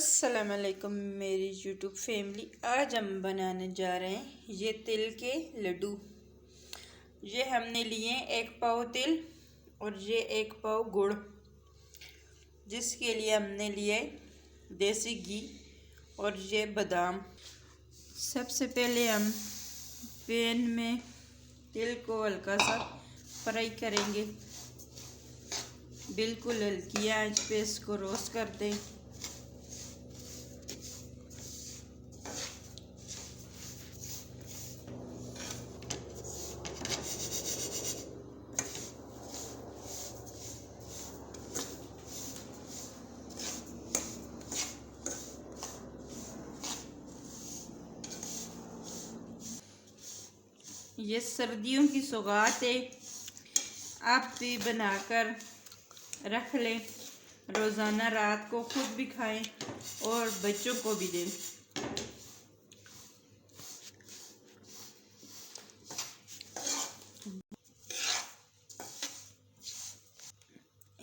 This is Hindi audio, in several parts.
अस्सलाम वालेकुम मेरी यूट्यूब फैमिली। आज हम बनाने जा रहे हैं ये तिल के लड्डू। ये हमने लिए 1 पाव तिल और ये 1 पाव गुड़, जिसके लिए हमने लिए देसी घी और ये बादाम। सबसे पहले हम पैन में तिल को हल्का सा फ्राई करेंगे, बिल्कुल हल्की आंच पे इसको रोस्ट कर दें। ये सर्दियों की सौगात है, आप भी बनाकर रख लें। रोज़ाना रात को खुद भी खाएं और बच्चों को भी दें।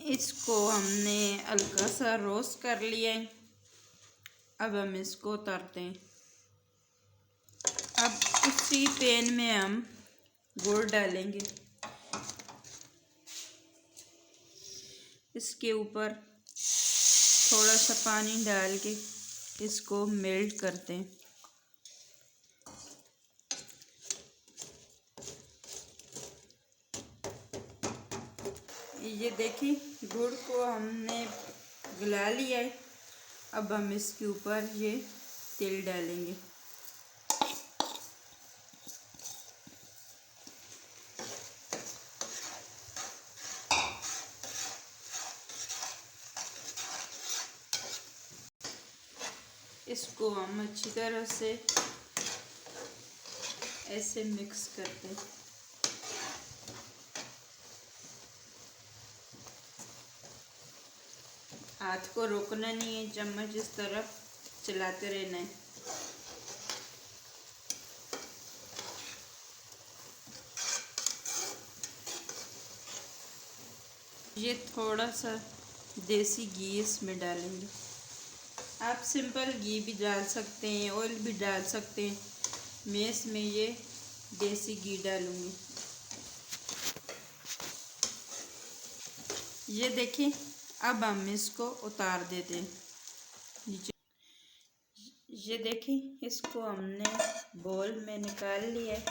इसको हमने हल्का सा रोस्ट कर लिया है। अब हम इसको उतारते हैं। अब उसी पैन में हम गुड़ डालेंगे। इसके ऊपर थोड़ा सा पानी डाल के इसको मेल्ट करते हैं। ये देखिए, गुड़ को हमने गला लिया है। अब हम इसके ऊपर ये तिल डालेंगे। इसको हम अच्छी तरह से ऐसे मिक्स करते हैं। हाथ को रोकना नहीं है, चम्मच इस तरफ चलाते रहना है। ये थोड़ा सा देसी घी इसमें डालेंगे। आप सिंपल घी भी डाल सकते हैं, ऑयल भी डाल सकते हैं। मैं इसमें ये देसी घी डालूँगी। ये देखिए, अब हम इसको उतार देते हैं नीचे। ये देखिए, इसको हमने बोल में निकाल लिया है।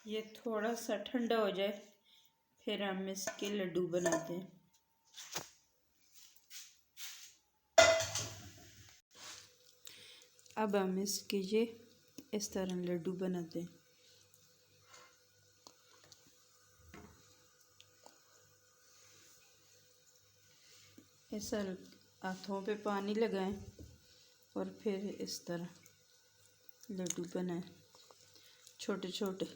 ये थोड़ा सा ठंडा हो जाए फिर हम इसके लड्डू बनाते हैं। अब हम इसके ये इस तरह लड्डू बनाते हैं। ऐसा हाथों पे पानी लगाएं और फिर इस तरह लड्डू बनाएं, छोटे छोटे।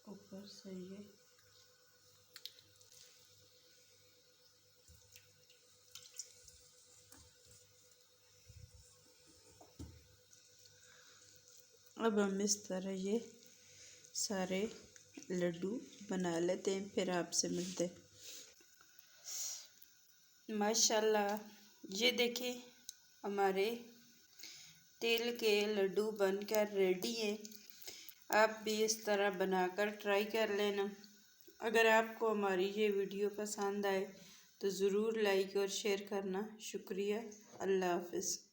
ऊपर से ये अब हम इस तरह ये सारे लड्डू बना लेते हैं, फिर आपसे मिलते हैं। माशाल्लाह, ये देखिए, हमारे तिल के लड्डू बनकर रेडी हैं। आप भी इस तरह बनाकर ट्राई कर लेना। अगर आपको हमारी ये वीडियो पसंद आए तो ज़रूर लाइक और शेयर करना। शुक्रिया। अल्लाह हाफ़िज़।